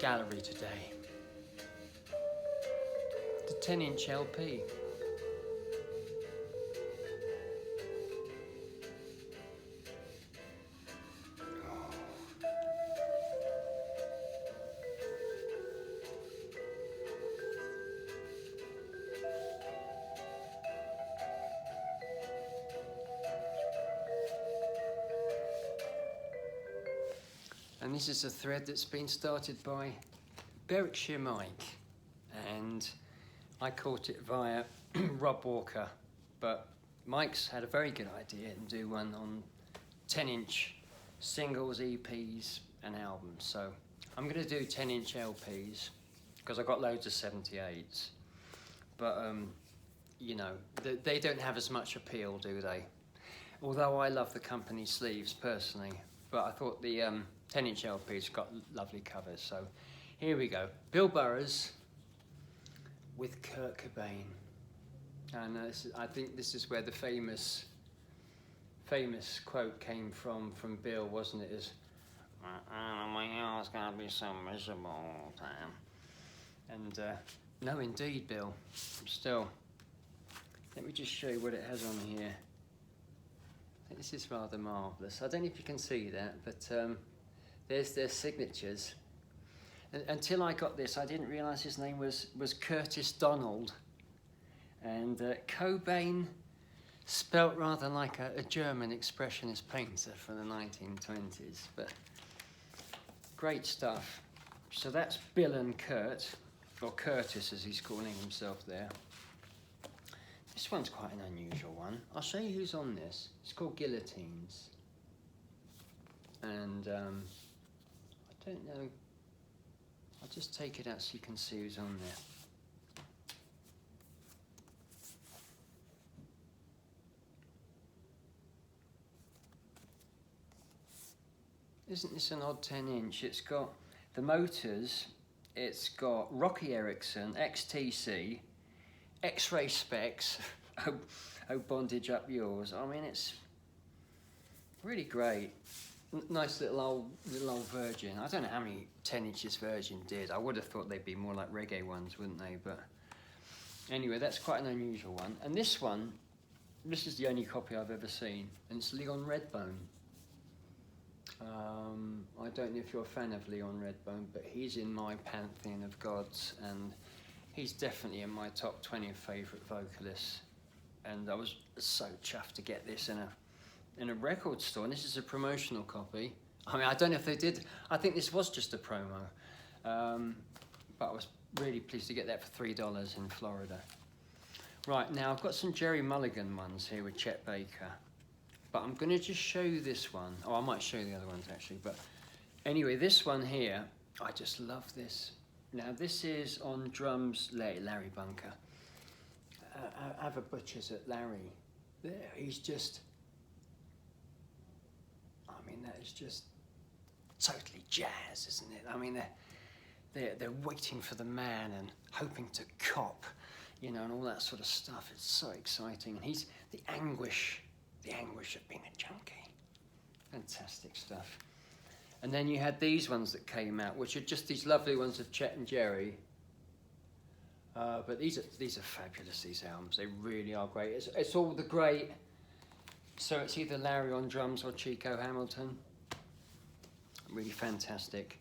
gallery today. The 10-inch LP. And this is a thread that's been started by Berwickshire Mike, and I caught it via Rob Walker, but Mike's had a very good idea and do one on 10-inch singles, EPs and albums. So I'm going to do 10-inch LPs because I've got loads of 78s, but you know, they don't have as much appeal, do they? Although I love the company sleeves personally, but I thought the 10-inch LP's got lovely covers. So here we go. Bill Burroughs with Kurt Cobain. And I think this is where the famous quote came from Bill, wasn't it? Is, my hour's gonna be so miserable all the time. And no, indeed, Bill. Still, let me just show you what it has on here. I think this is rather marvellous. I don't know if you can see that, but there's their signatures. And until I got this, I didn't realise his name was Curtis Donald. And Cobain, spelt rather like a German expressionist painter from the 1920s. But great stuff. So that's Bill and Kurt, or Curtis as he's calling himself there. This one's quite an unusual one. I'll show you who's on this. It's called Guillotines. And I don't know. I'll just take it out so you can see who's on there. Isn't this an odd 10-inch? It's got the motors, it's got Rocky Erickson, XTC, X-ray specs, oh bondage up yours. I mean, it's really great. Nice little old Virgin. I don't know how many 10-inches Virgin did. I would have thought they'd be more like reggae ones, wouldn't they? But anyway, that's quite an unusual one. And this is the only copy I've ever seen, and it's Leon Redbone. I don't know if you're a fan of Leon Redbone, but he's in my pantheon of gods, and he's definitely in my top 20 of favourite vocalists. And I was so chuffed to get this in a record store, and this is a promotional copy. I mean, I don't know if they did. I think this was just a promo, but I was really pleased to get that for $3 in Florida. Right, now I've got some Jerry Mulligan ones here with Chet Baker, but I'm going to just show you this one. Oh, I might show you the other ones actually, but anyway, this one here, I just love this. Now this is on drums, Larry Bunker. Have a butchers at Larry. There, he's just, I mean, that is just totally jazz, isn't it? I mean, they're waiting for the man and hoping to cop, you know, and all that sort of stuff. It's so exciting. And he's the anguish of being a junkie. Fantastic stuff. And then you had these ones that came out, which are just these lovely ones of Chet and Jerry. But these are fabulous, these albums. They really are great. It's all the great. So it's either Larry on drums or Chico Hamilton. Really fantastic.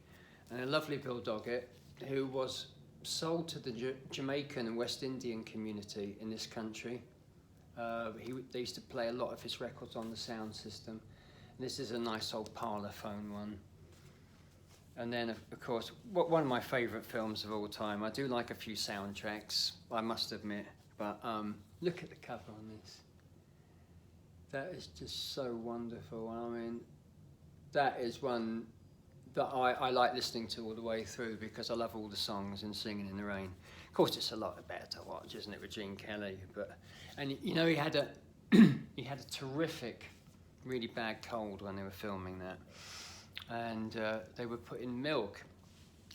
And a lovely Bill Doggett, who was sold to the Jamaican and West Indian community in this country. They used to play a lot of his records on the sound system. And this is a nice old parlophone one. And then, of course, one of my favourite films of all time. I do like a few soundtracks, I must admit. But look at the cover on this. That is just so wonderful. I mean, that is one that I like listening to all the way through because I love all the songs and Singing in the Rain. Of course, it's a lot better to watch, isn't it, with Gene Kelly? And you know, he had a terrific, really bad cold when they were filming that. And they were putting milk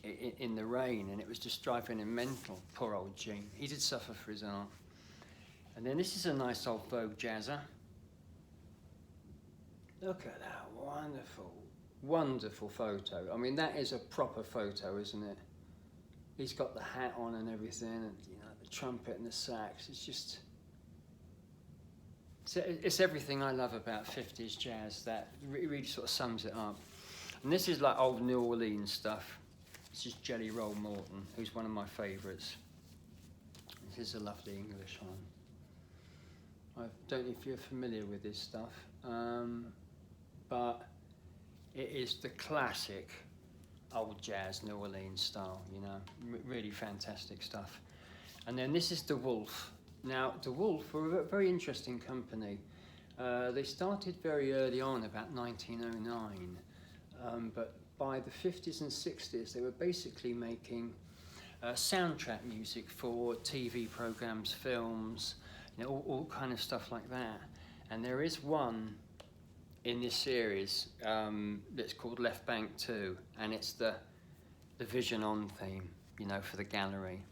in the rain, and it was just driving him mental. Poor old Gene. He did suffer for his art. And then this is a nice old Vogue jazzer. Look at that wonderful Wonderful photo. I mean, that is a proper photo, isn't it? He's got the hat on and everything, and you know, the trumpet and the sax. It's just, it's everything I love about 50s jazz. That really sort of sums it up. And this is like old New Orleans stuff. This is Jelly Roll Morton, who's one of my favourites. This is a lovely English one. I don't know if you're familiar with this stuff, but it is the classic old jazz New Orleans style, you know, really fantastic stuff. And then this is the Wolfe. Now, the Wolfe were a very interesting company. They started very early on, about 1909, but by the 50s and 60s, they were basically making soundtrack music for TV programs, films, you know, all kind of stuff like that. And there is one in this series that's called Left Bank 2, and it's the Vision On theme, you know, for the gallery.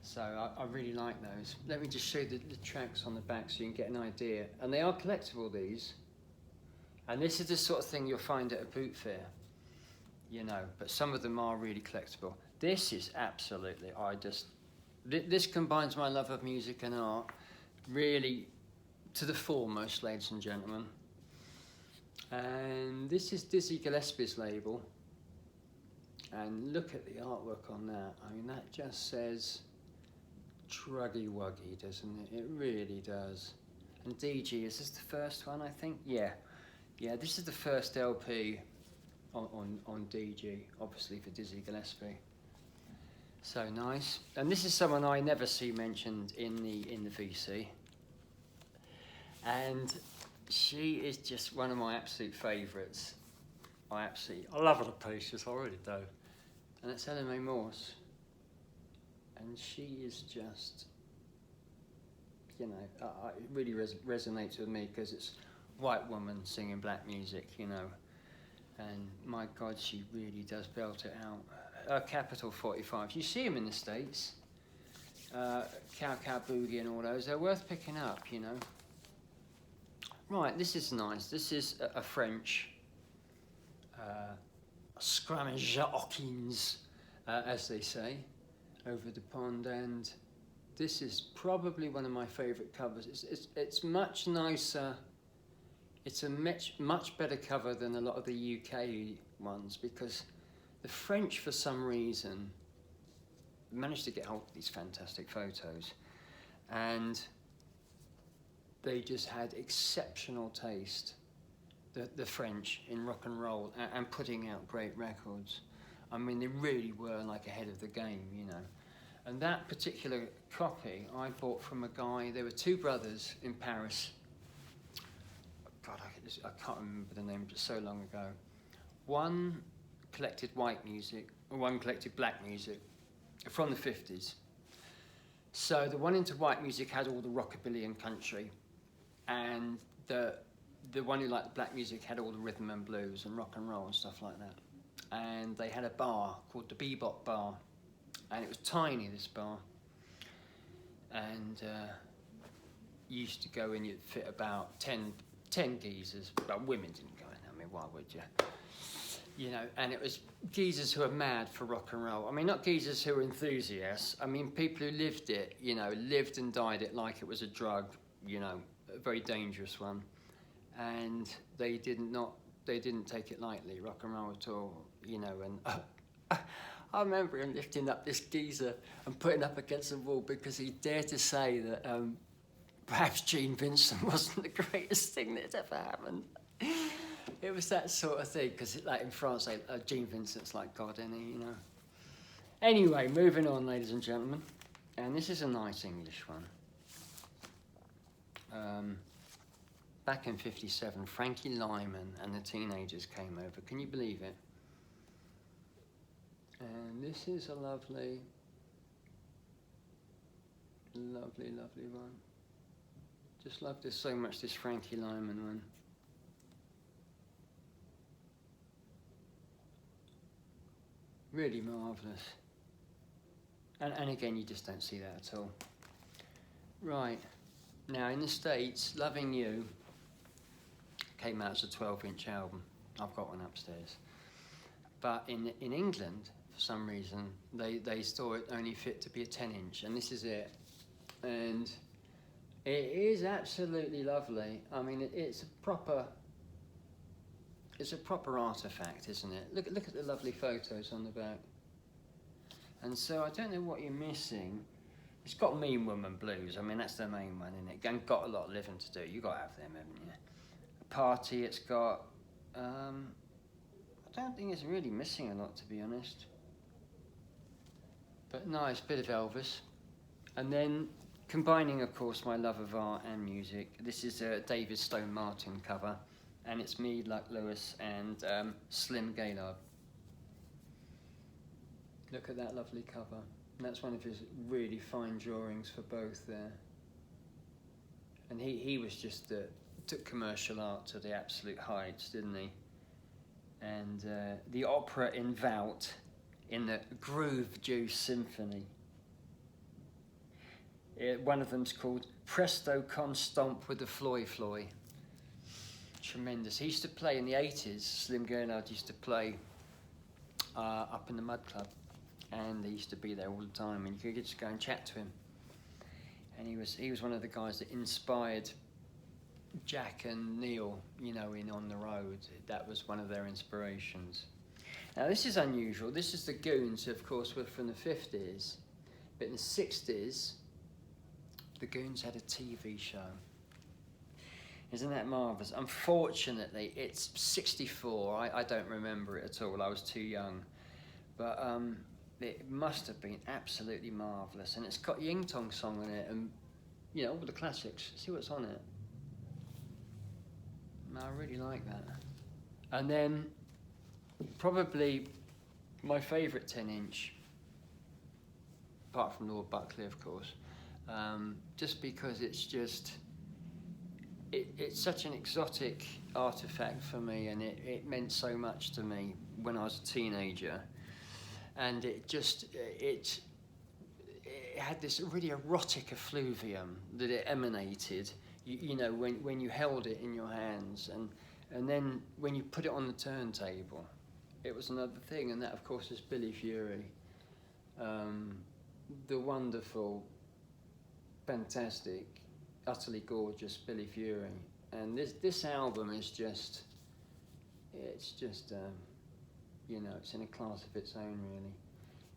So I really like those. Let me just show you the tracks on the back so you can get an idea. And they are collectible, these. And this is the sort of thing you'll find at a boot fair, you know, but some of them are really collectible. This is absolutely, this combines my love of music and art really to the foremost, ladies and gentlemen. And this is Dizzy Gillespie's label. And look at the artwork on that. I mean, that just says Truggy Wuggy, doesn't it? It really does. And DG, is this the first one, I think? Yeah. Yeah, this is the first LP on DG, obviously for Dizzy Gillespie. So nice. And this is someone I never see mentioned in the VC. And she is just one of my absolute favourites. I love her to pieces, I really do. And it's Helen Morse. And she is just, you know, it really resonates with me because it's white woman singing black music, you know. And my God, she really does belt it out. Capital 45. You see them in the States. Cow Cow Boogie and all those. They're worth picking up, you know. Right, this is nice. This is a French Scramage Hawkins, as they say, over the pond. And this is probably one of my favourite covers. It's much nicer. It's a much better cover than a lot of the UK ones because the French, for some reason, managed to get hold of these fantastic photos, and they just had exceptional taste, the French, in rock and roll and putting out great records. I mean, they really were like ahead of the game, you know. And that particular copy I bought from a guy. There were two brothers in Paris. God, I can't remember the name, just so long ago. One collected white music, and one collected black music from the 50s. So the one into white music had all the rockabilly and country, and the one who liked the black music had all the rhythm and blues and rock and roll and stuff like that. And they had a bar called the Bebop Bar, and it was tiny, this bar. And you used to go in, you'd fit about 10 geezers, but women didn't go in. I mean, why would you? You know, and it was geezers who are mad for rock and roll. I mean, not geezers who are enthusiasts. I mean, people who lived it, you know, lived and died it like it was a drug, you know, a very dangerous one. And they didn't take it lightly, rock and roll at all, you know. And I remember him lifting up this geezer and putting up against the wall because he dared to say that perhaps Gene Vincent wasn't the greatest thing that's ever happened. It was that sort of thing, because like in France, Gene Vincent's like God, isn't he, you know? Anyway, moving on, ladies and gentlemen. And this is a nice English one. Back in '57, Frankie, Lymon and the Teenagers came over. Can you believe it? And this is a lovely, lovely, lovely one. Just love this so much, this Frankie Lymon one. Really marvellous. And again, you just don't see that at all. Right. Now, in the States, Loving You came out as a 12-inch album. I've got one upstairs. But in England, for some reason, they saw it only fit to be a 10-inch, and this is it. And it is absolutely lovely. I mean, it's a proper artifact, isn't it? Look at the lovely photos on the back. And so I don't know what you're missing. It's got Mean Woman Blues. I mean, that's the main one, isn't it? And got a lot of living to do. You got to have them, haven't you? Party. It's got. I don't think it's really missing a lot, to be honest. But nice bit of Elvis, and then combining, of course, my love of art and music. This is a David Stone Martin cover, and it's me, Luck Lewis, and Slim Gaillard. Look at that lovely cover. And that's one of his really fine drawings for both there. And he was just took commercial art to the absolute heights, didn't he? And the opera in Vault in the Groove Juice Symphony. One of them's called Presto Con Stomp with the Floy Floy. Tremendous. He used to play in the 80s. Slim Gaillard used to play up in the Mud Club, and he used to be there all the time, and you could just go and chat to him. And he was one of the guys that inspired Jack and Neil, you know, in On the Road. That was one of their inspirations. Now this is unusual. This is the Goons, of course, were from the 50s, but in the 60s, the Goons had a TV show. Isn't that marvellous? Unfortunately, it's 64. I don't remember it at all. I was too young. But it must have been absolutely marvellous. And it's got Ying Tong Song on it and, you know, all the classics. See what's on it. I really like that. And then, probably my favourite 10-inch, apart from Lord Buckley, of course, just because it's such an exotic artefact for me, and it meant so much to me when I was a teenager, and it had this really erotic effluvium that it emanated, you know, when you held it in your hands, and then when you put it on the turntable, it was another thing, and that of course is Billy Fury, the wonderful, fantastic, utterly gorgeous Billy Fury. And this album is just, you know, it's in a class of its own, really.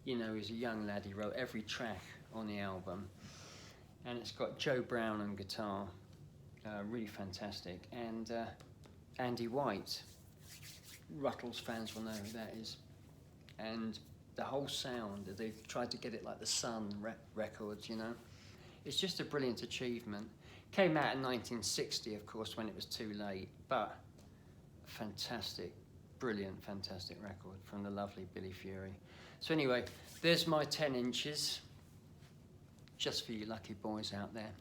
You know, he's a young lad, he wrote every track on the album, and it's got Joe Brown on guitar, really fantastic, and Andy White. Ruttles fans will know who that is. And the whole sound, they've tried to get it like the Sun records, you know. It's just a brilliant achievement. Came out in 1960, of course, when it was too late, but fantastic, brilliant, fantastic record from the lovely Billy Fury. So anyway, there's my 10 inches, just for you lucky boys out there.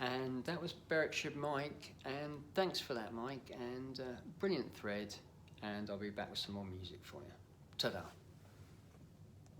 And that was Berwickshire Mike, and thanks for that, Mike, and brilliant thread, and I'll be back with some more music for you. Ta-da.